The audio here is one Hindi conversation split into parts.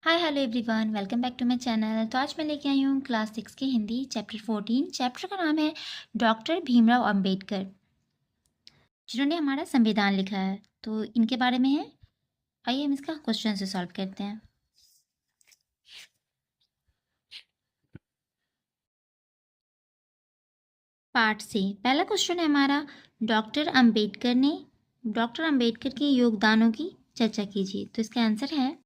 Hi hello everyone, welcome back to my channel. तो आज मैं लेके आई हूँ क्लास 6 की हिंदी चैप्टर 14। चैप्टर का नाम है डॉक्टर भीमराव अंबेडकर, जिन्होंने हमारा संविधान लिखा है। तो इनके बारे में है। आइए हम इसका क्वेश्चन से सॉल्व करते हैं। पार्ट से पहला क्वेश्चन है हमारा, डॉक्टर अंबेडकर के योगदानों की चर्चा कीजिए। तो इसका आंसर है,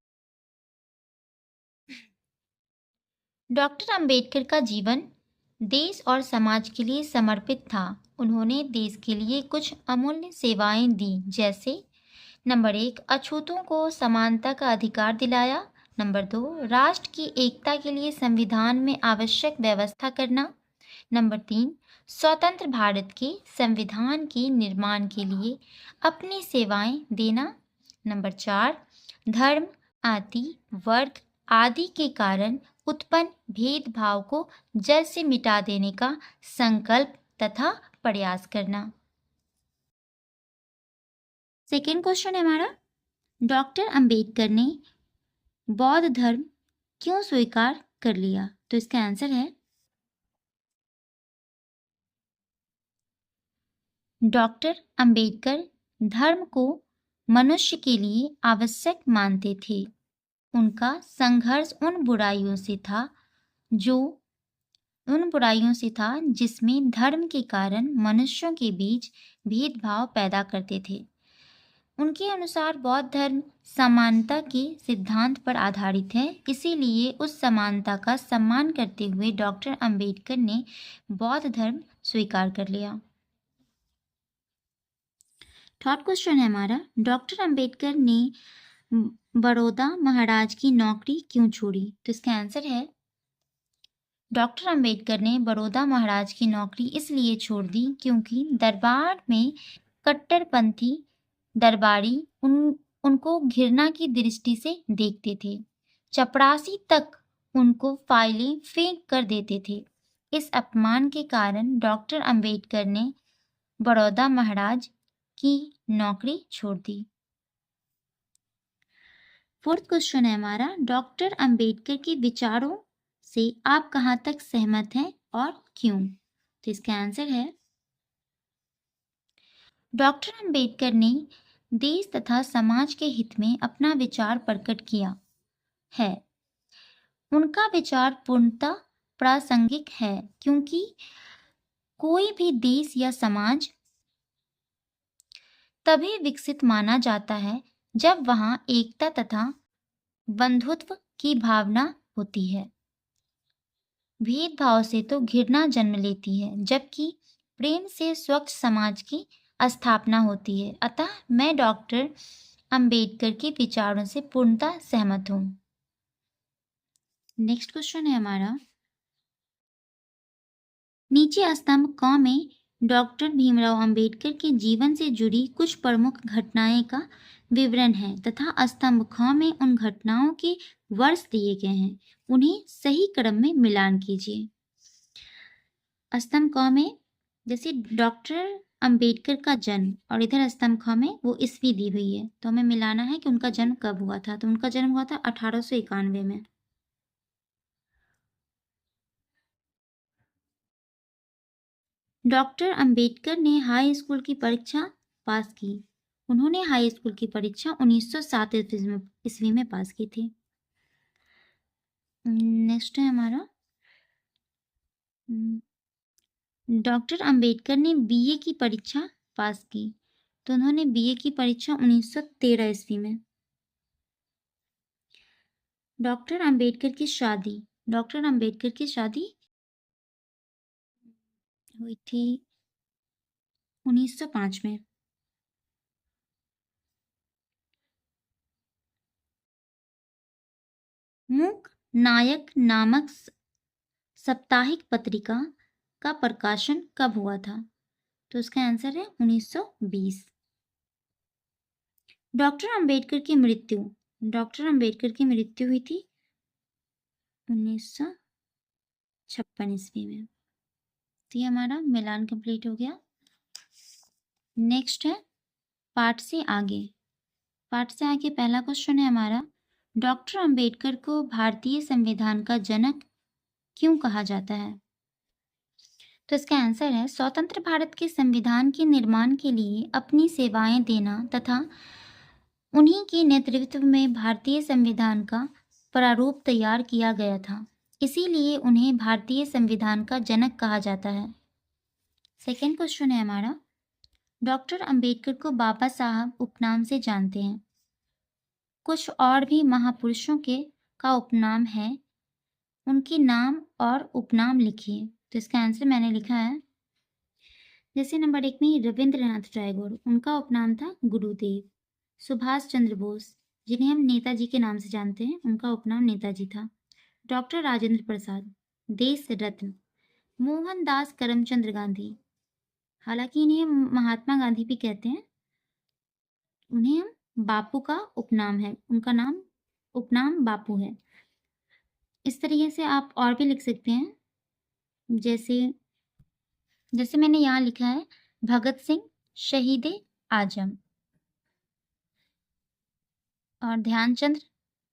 डॉक्टर अंबेडकर का जीवन देश और समाज के लिए समर्पित था। उन्होंने देश के लिए कुछ अमूल्य सेवाएं दी, जैसे नंबर 1, अछूतों को समानता का अधिकार दिलाया। नंबर 2, राष्ट्र की एकता के लिए संविधान में आवश्यक व्यवस्था करना। नंबर 3, स्वतंत्र भारत के संविधान के निर्माण के लिए अपनी सेवाएं देना। नंबर 4, धर्म, जाति, वर्ग आदि के कारण उत्पन्न भेदभाव को जड़ से मिटा देने का संकल्प तथा प्रयास करना। सेकेंड क्वेश्चन है हमारा, डॉक्टर अंबेडकर ने बौद्ध धर्म क्यों स्वीकार कर लिया? तो इसका आंसर है, डॉक्टर अंबेडकर धर्म को मनुष्य के लिए आवश्यक मानते थे। उनका संघर्ष उन बुराइयों से था जिसमें धर्म के कारण मनुष्यों के बीच भेदभाव पैदा करते थे। उनके अनुसार बौद्ध धर्म समानता के सिद्धांत पर आधारित है, इसीलिए उस समानता का सम्मान करते हुए डॉक्टर अंबेडकर ने बौद्ध धर्म स्वीकार कर लिया। थर्ड क्वेश्चन है हमारा, डॉक्टर अंबेडकर ने बड़ौदा महाराज की नौकरी क्यों छोड़ी? तो इसका आंसर है, डॉक्टर अंबेडकर ने बड़ौदा महाराज की नौकरी इसलिए छोड़ दी क्योंकि दरबार में कट्टरपंथी दरबारी उनको घृणा की दृष्टि से देखते थे। चपरासी तक उनको फाइलें फेंक कर देते थे। इस अपमान के कारण डॉक्टर अंबेडकर ने बड़ौदा महाराज की नौकरी छोड़ दी। फोर्थ क्वेश्चन है हमारा, डॉक्टर अंबेडकर के विचारों से आप कहाँ तक सहमत हैं और क्यों? तो इसका आंसर है, डॉक्टर अंबेडकर ने देश तथा समाज के हित में अपना विचार प्रकट किया है। उनका विचार पूर्णतः प्रासंगिक है, क्योंकि कोई भी देश या समाज तभी विकसित माना जाता है जब वहां एकता तथा बंधुत्व की भावना होती है। भेदभाव से तो घृणा जन्म लेती है, जबकि प्रेम से स्वच्छ समाज की स्थापना होती है। अतः मैं डॉक्टर अंबेडकर के विचारों से पूर्णतः सहमत हूँ। नेक्स्ट क्वेश्चन है हमारा, नीचे स्तंभ क में डॉक्टर भीमराव अंबेडकर के जीवन से जुड़ी कुछ प्रमुख घटनाएं का विवरण है तथा स्तंभ ख में उन घटनाओं के वर्ष दिए गए हैं। उन्हें सही क्रम में मिलान कीजिए। स्तंभ क में जैसे डॉक्टर अंबेडकर का जन्म, और इधर स्तंभ ख में वो ईस्वी दी हुई है, तो हमें मिलाना है कि उनका जन्म कब हुआ था। तो उनका जन्म हुआ था 1891 में। डॉक्टर अंबेडकर ने हाई स्कूल की परीक्षा पास की। उन्होंने हाई स्कूल की परीक्षा 1907 ईस्वी में पास की थी। नेक्स्ट है हमारा, डॉक्टर अंबेडकर ने बीए की परीक्षा पास की। तो उन्होंने बीए की परीक्षा 1913 ईस्वी में। डॉक्टर अंबेडकर की शादी हुई थी 1905 में। मूक नायक नामक साप्ताहिक पत्रिका का प्रकाशन कब हुआ था? तो इसका आंसर है 1920। डॉक्टर अंबेडकर की मृत्यु हुई थी 1956 ईस्वी में। तो ये हमारा मिलान कंप्लीट हो गया। नेक्स्ट है पार्ट से आगे पहला क्वेश्चन है हमारा, डॉक्टर अंबेडकर को भारतीय संविधान का जनक क्यों कहा जाता है? तो इसका आंसर है, स्वतंत्र भारत के संविधान के निर्माण के लिए अपनी सेवाएं देना तथा उन्हीं के नेतृत्व में भारतीय संविधान का प्रारूप तैयार किया गया था, इसीलिए उन्हें भारतीय संविधान का जनक कहा जाता है। सेकेंड क्वेश्चन है हमारा, डॉक्टर अंबेडकर को बाबा साहब उपनाम से जानते हैं। कुछ और भी महापुरुषों का उपनाम है, उनके नाम और उपनाम लिखिए। तो इसका आंसर मैंने लिखा है, जैसे नंबर 1 में रविंद्रनाथ टैगोर, उनका उपनाम था गुरुदेव। सुभाष चंद्र बोस, जिन्हें हम नेताजी के नाम से जानते हैं, उनका उपनाम नेताजी था। डॉक्टर राजेंद्र प्रसाद, देश रत्न। मोहनदास करमचंद गांधी, हालांकि इन्हें हम महात्मा गांधी भी कहते हैं, उन्हें हम बापू का उपनाम है, उनका नाम उपनाम बापू है। इस तरीके से आप और भी लिख सकते हैं, जैसे मैंने यहाँ लिखा है, भगत सिंह शहीद आजम, और ध्यानचंद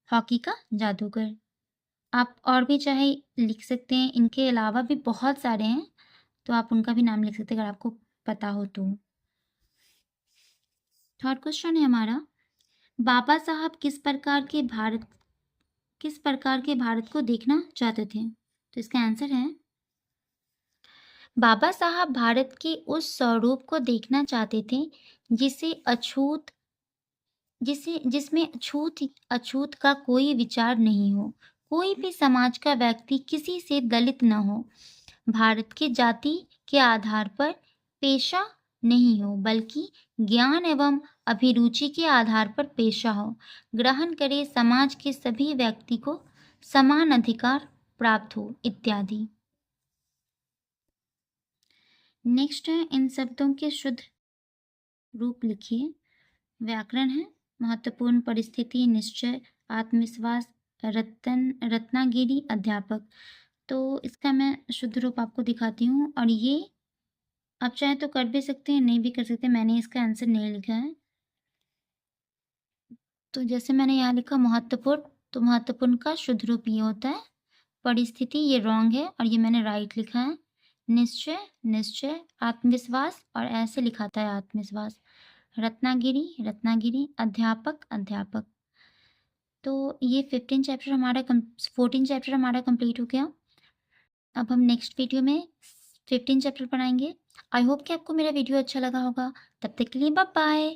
हॉकी का जादूगर। आप और भी चाहे लिख सकते हैं, इनके अलावा भी बहुत सारे हैं, तो आप उनका भी नाम लिख सकते हैं अगर आपको पता हो तो। थर्ड क्वेश्चन है हमारा, बाबा साहब किस प्रकार के भारत को देखना चाहते थे? तो इसका आंसर है, बाबा साहब भारत के उस स्वरूप को देखना चाहते थे जिसमें अछूत का कोई विचार नहीं हो, कोई भी समाज का व्यक्ति किसी से दलित न हो, भारत के जाति के आधार पर पेशा नहीं हो, बल्कि ज्ञान एवं अभिरुचि के आधार पर पेशा हो, ग्रहण करे, समाज के सभी व्यक्ति को समान अधिकार प्राप्त हो, इत्यादि। नेक्स्ट है, इन शब्दों के शुद्ध रूप लिखिए। व्याकरण है, महत्वपूर्ण, परिस्थिति, निश्चय, आत्मविश्वास, रत्नागिरी, अध्यापक। तो इसका मैं शुद्ध रूप आपको दिखाती हूँ, और ये आप चाहे तो कर भी सकते हैं, नहीं भी कर सकते, मैंने इसका आंसर नहीं लिखा है। तो जैसे मैंने यहाँ लिखा महत्वपूर्ण, तो महत्वपूर्ण का शुद्ध रूप ये होता है। परिस्थिति ये रॉन्ग है, और ये मैंने राइट लिखा है। निश्चय, आत्मविश्वास, और ऐसे लिखा था आत्मविश्वास। रत्नागिरी, अध्यापक। तो ये 14 चैप्टर हमारा कंप्लीट हो गया। अब हम नेक्स्ट वीडियो में 15 चैप्टर पढ़ाएंगे। आई होप कि आपको मेरा वीडियो अच्छा लगा होगा। तब तक के लिए बाय बाय।